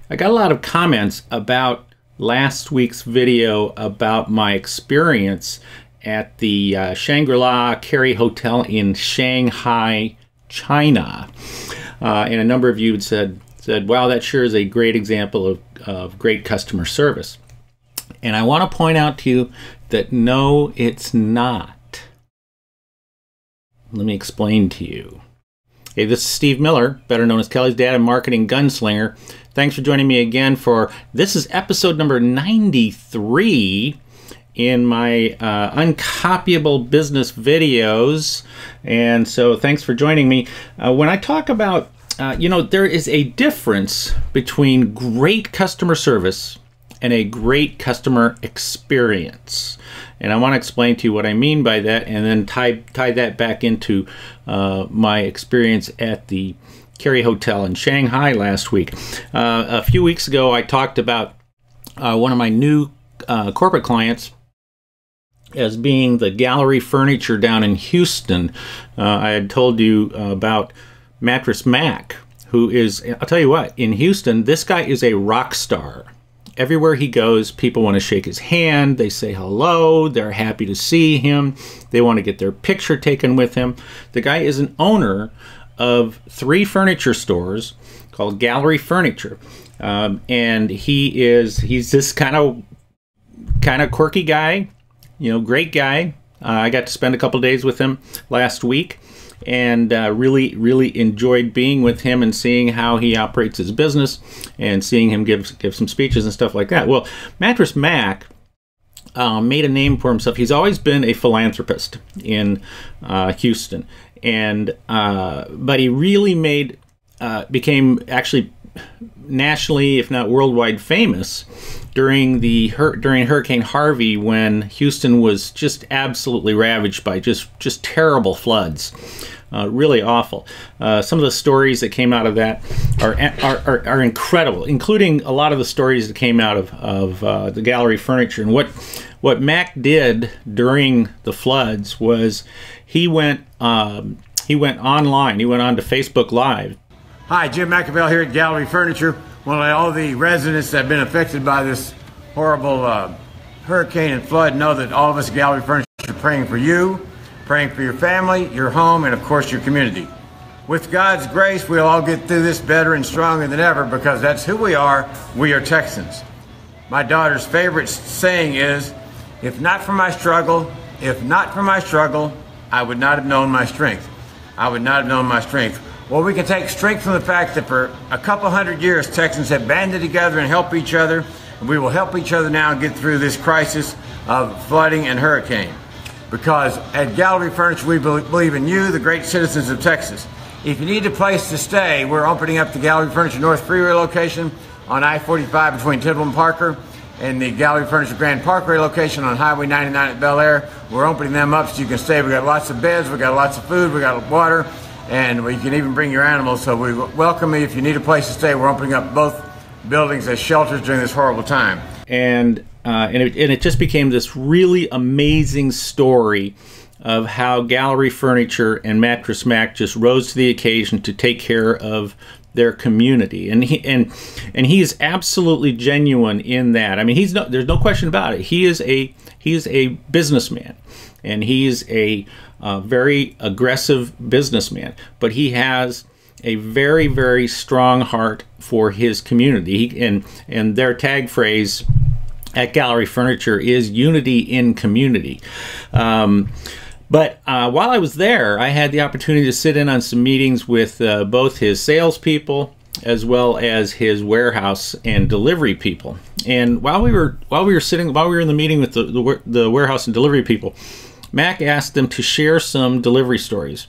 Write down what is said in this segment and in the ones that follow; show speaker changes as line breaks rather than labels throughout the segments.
I got a lot of comments about last week's video about my experience at the Shangri-La Kerry Hotel in Shanghai, China. And a number of you said, wow, that sure is a great example of great customer service. And I want to point out to you that no, it's not. Let me explain to you. Hey, this is Steve Miller, better known as Kelly's Dad and Marketing Gunslinger. Thanks for joining me again this is episode number 93 in my Uncopyable Business videos. And so thanks for joining me. When I talk about, there is a difference between great customer service and a great customer experience. And I want to explain to you what I mean by that, and then tie that back into my experience at the Kerry Hotel in Shanghai last week. A few weeks ago, I talked about one of my new corporate clients as being the Gallery Furniture down in Houston. I had told you about Mattress Mack, who is, I'll tell you what, in Houston, this guy is a rock star. Everywhere he goes, people want to shake his hand. They say hello. They're happy to see him. They want to get their picture taken with him. The guy is an owner of 3 furniture stores called Gallery Furniture. And he's this kind of quirky guy, great guy. I got to spend a couple days with him last week, and really enjoyed being with him and seeing how he operates his business and seeing him give some speeches and stuff like that. Well, Mattress Mack made a name for himself. He's always been a philanthropist in Houston, and but he really became actually nationally, if not worldwide, famous during Hurricane Harvey, when Houston was just absolutely ravaged by just terrible floods. Really awful. Some of the stories that came out of that are incredible, including a lot of the stories that came out of the Gallery Furniture. And what Mack did during the floods was he went online. He went on to Facebook Live.
Hi, Jim McAvell here at Gallery Furniture. Want to let all the residents that have been affected by this horrible hurricane and flood know that all of us at Gallery Furniture are praying for you, praying for your family, your home, and of course your community. With God's grace, we'll all get through this better and stronger than ever, because that's who we are. We are Texans. My daughter's favorite saying is, if not for my struggle, I would not have known my strength. I would not have known my strength. Well, we can take strength from the fact that for a couple hundred years, Texans have banded together and helped each other. And we will help each other now get through this crisis of flooding and hurricane. Because at Gallery Furniture, we believe in you, the great citizens of Texas. If you need a place to stay, we're opening up the Gallery Furniture North Freeway location on I-45 between Tidwell and Parker, and the Gallery Furniture Grand Parkway location on Highway 99 at Bel Air. We're opening them up so you can stay. We got lots of beds, we got lots of food, we got water, and we can even bring your animals. So we welcome you if you need a place to stay. We're opening up both buildings as shelters during this horrible time.
And it just became this really amazing story of how Gallery Furniture and Mattress Mack just rose to the occasion to take care of their community, and he is absolutely genuine in that. I mean, there's no question about it. He is a businessman, and he is a very aggressive businessman, but he has a very, very strong heart for his community. And their tag phrase at Gallery Furniture is unity in community. But while I was there, I had the opportunity to sit in on some meetings with both his salespeople as well as his warehouse and delivery people. And while we were in the meeting with the warehouse and delivery people, Mack asked them to share some delivery stories,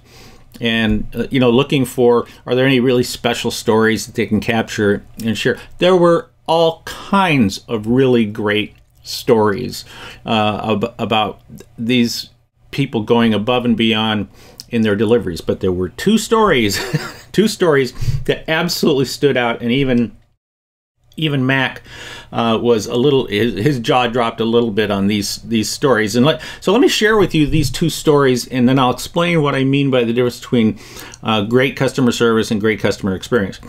and looking for, are there any really special stories that they can capture and share. There were all kinds of really great stories about these people going above and beyond in their deliveries, but there were 2 stories that absolutely stood out, and even Mack was a little, his jaw dropped a little bit on these stories. And so let me share with you these 2 stories, and then I'll explain what I mean by the difference between great customer service and great customer experience.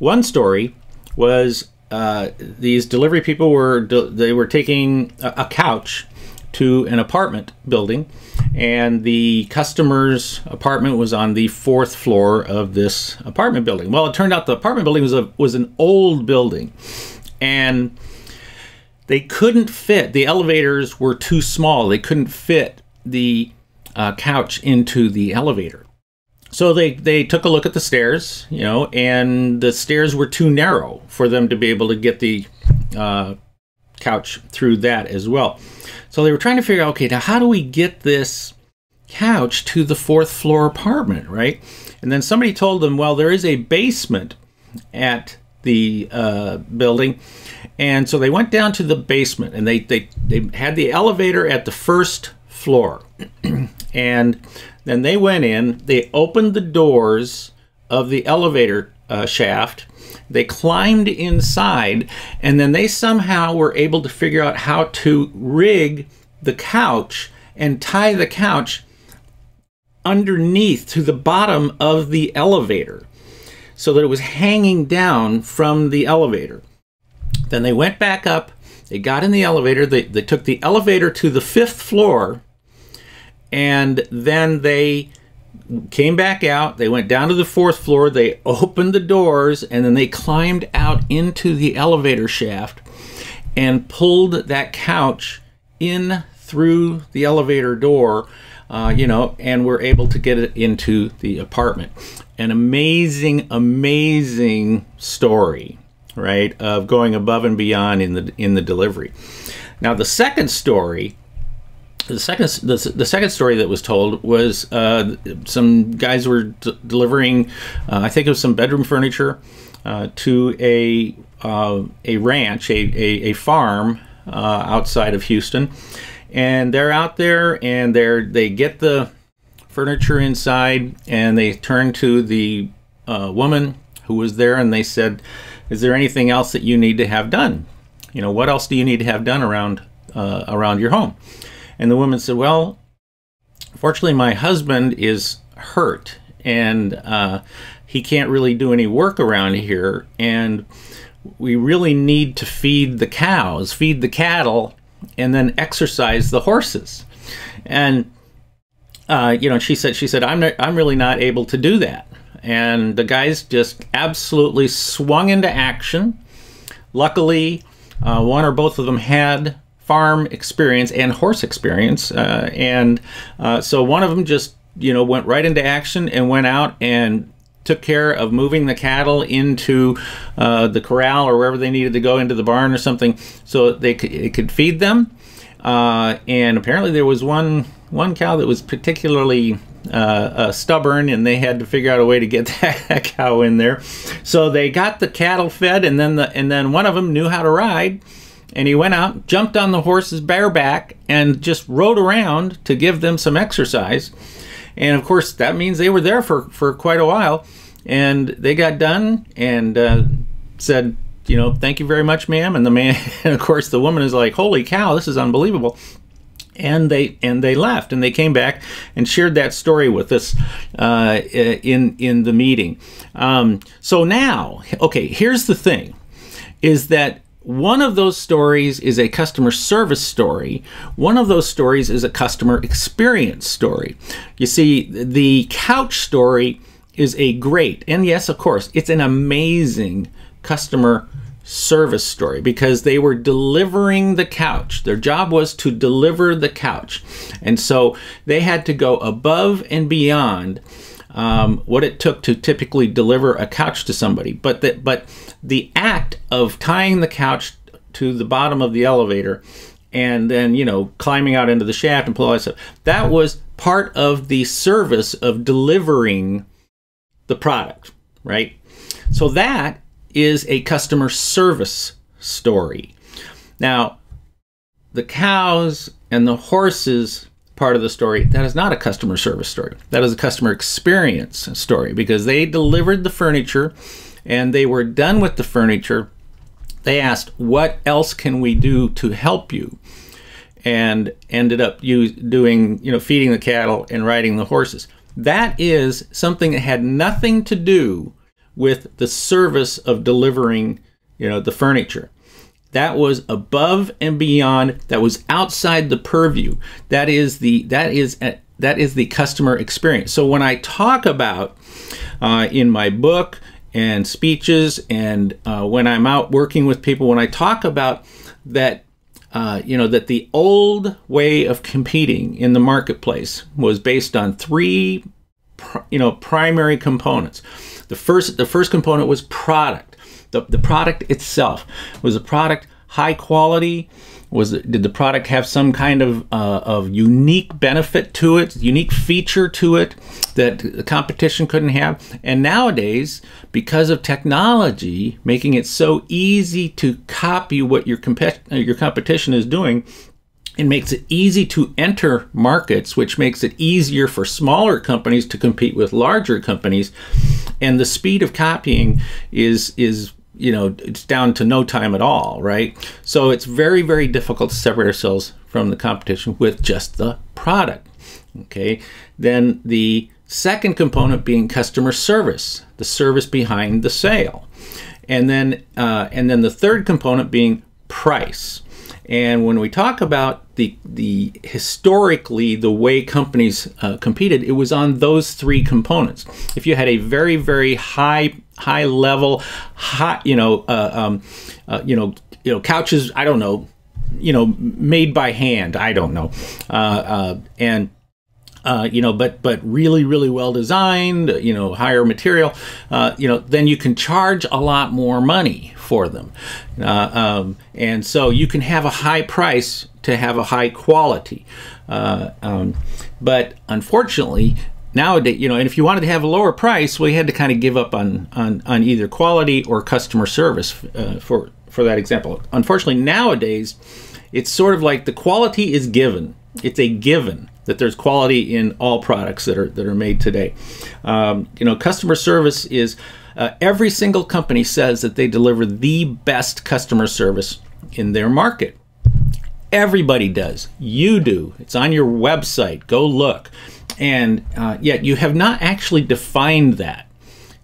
One story was these delivery people were taking a couch to an apartment building, and the customer's apartment was on the 4th floor of this apartment building. Well, it turned out the apartment building was an old building, and they couldn't fit, the elevators were too small. They couldn't fit the couch into the elevator. So they took a look at the stairs, you know, and the stairs were too narrow for them to be able to get the couch through that as well. So they were trying to figure out, okay, now how do we get this couch to the 4th floor apartment, right? And then somebody told them, well, there is a basement at the building. And so they went down to the basement, and they had the elevator at the 1st floor. And then they went in, they opened the doors of the elevator shaft, they climbed inside, and then they somehow were able to figure out how to rig the couch and tie the couch underneath to the bottom of the elevator so that it was hanging down from the elevator. Then they went back up, they got in the elevator, they took the elevator to the 5th floor, and then they came back out, they went down to the 4th floor, they opened the doors, and then they climbed out into the elevator shaft and pulled that couch in through the elevator door, you know, and were able to get it into the apartment. An amazing, amazing story, right, of going above and beyond in the delivery. Now, the second story, the second story that was told was some guys were delivering, I think it was some bedroom furniture, to a ranch, a farm outside of Houston, and they're out there and they get the furniture inside, and they turn to the woman who was there, and they said, "Is there anything else that you need to have done? You know, what else do you need to have done around your home?" And the woman said, "Well, fortunately, my husband is hurt, and he can't really do any work around here, and we really need to feed the cows, feed the cattle, and then exercise the horses." And you know, she said, I'm really not able to do that. And the guys just absolutely swung into action. Luckily, one or both of them had farm experience and horse experience, so one of them just, you know, went right into action and went out and took care of moving the cattle into the corral or wherever they needed to go, into the barn or something, so it could feed them. And apparently there was one cow that was particularly stubborn, and they had to figure out a way to get that cow in there. So they got the cattle fed, and then one of them knew how to ride, and he went out, jumped on the horse's bareback, and just rode around to give them some exercise. And of course, that means they were there for quite a while. And they got done and said, you know, "Thank you very much, ma'am." And the man, and of course, the woman is like, "Holy cow, this is unbelievable." And they left, and they came back and shared that story with us in the meeting. So now, okay, here's the thing, is that one of those stories is a customer service story. One of those stories is a customer experience story. You see, the couch story is a great, and yes, of course, it's an amazing customer service story, because they were delivering the couch. Their job was to deliver the couch. And so they had to go above and beyond what it took to typically deliver a couch to somebody. But the act of tying the couch to the bottom of the elevator and then, you know, climbing out into the shaft and pull all that stuff, that was part of the service of delivering the product, right? So that is a customer service story. Now, the cows and the horses part of the story, that is not a customer service story. That is a customer experience story, because they delivered the furniture and they were done with the furniture. They asked, "What else can we do to help you?" And ended up doing, you know, feeding the cattle and riding the horses. That is something that had nothing to do with the service of delivering, the furniture. That was above and beyond. That was outside the purview. That is the customer experience. So when I talk about in my book and speeches and when I'm out working with people, when I talk about that, that the old way of competing in the marketplace was based on three, primary components. The first component was product. The product itself. Was the product high quality? Did the product have some kind of unique benefit to it, unique feature to it that the competition couldn't have? And nowadays, because of technology making it so easy to copy what your competition is doing, it makes it easy to enter markets, which makes it easier for smaller companies to compete with larger companies. And the speed of copying is it's down to no time at all, right? So it's very, very difficult to separate ourselves from the competition with just the product. Okay. Then the second component being customer service, the service behind the sale, and then the third component being price. And when we talk about the historically the way companies competed, it was on those three components. If you had a very, very high level, couches, I don't know, made by hand, I don't know, but really, really well designed, higher material, then you can charge a lot more money for them. And so you can have a high price to have a high quality. But unfortunately, nowadays, and if you wanted to have a lower price, well, you had to kind of give up on either quality or customer service for that example. Unfortunately, nowadays, it's sort of like the quality is given. It's a given that there's quality in all products that are made today. Customer service is every single company says that they deliver the best customer service in their market. Everybody does. You do. It's on your website. Go look. And yet you have not actually defined that,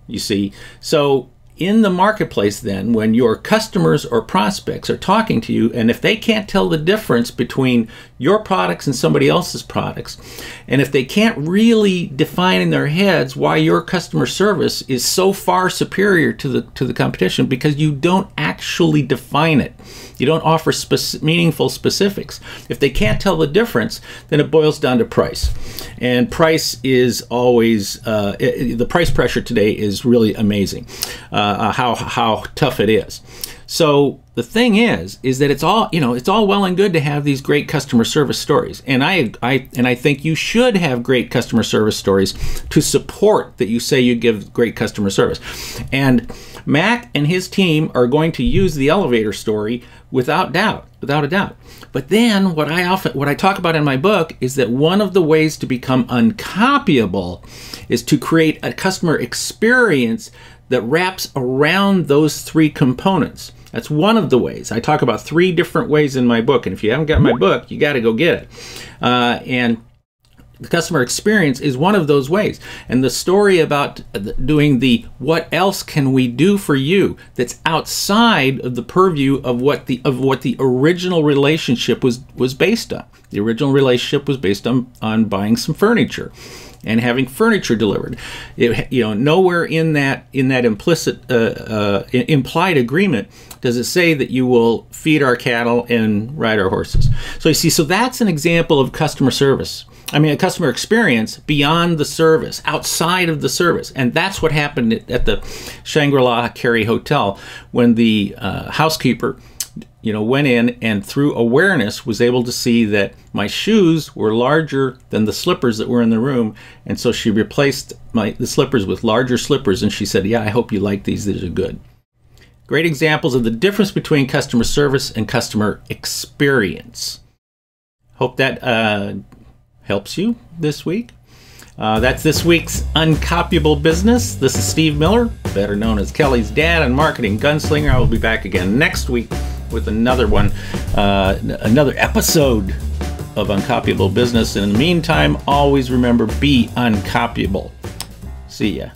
you see. So in the marketplace then, when your customers or prospects are talking to you, and if they can't tell the difference between your products and somebody else's products, and if they can't really define in their heads why your customer service is so far superior to the competition, because you don't actually define it, you don't offer meaningful specifics. If they can't tell the difference, then it boils down to price. And price is always, the price pressure today is really amazing, how tough it is. So the thing is that it's all well and good to have these great customer service stories, and I think you should have great customer service stories to support that you say you give great customer service. And Mack and his team are going to use the elevator story without a doubt. But then what I talk about in my book is that one of the ways to become uncopyable is to create a customer experience that wraps around those three components. That's one of the ways. I talk about 3 different ways in my book, and if you haven't got my book, you got to go get it. And the customer experience is one of those ways. And the story about doing the what else can we do for you that's outside of the purview of what the original relationship was based on. The original relationship was based on buying some furniture and having furniture delivered. Nowhere in that implicit implied agreement does it say that you will feed our cattle and ride our horses. So you see, so that's an example of customer service. I mean, a customer experience beyond the service, outside of the service. And that's what happened at the Shangri-La Cary Hotel when the housekeeper went in and through awareness was able to see that my shoes were larger than the slippers that were in the room. And so she replaced the slippers with larger slippers. And she said, yeah, I hope you like these. These are good. Great examples of the difference between customer service and customer experience. Hope that helps you this week. That's this week's Uncopyable Business. This is Steve Miller, better known as Kelly's dad and marketing gunslinger. I will be back again next week with another episode of Uncopyable Business. And in the meantime, always remember, be uncopyable. See ya.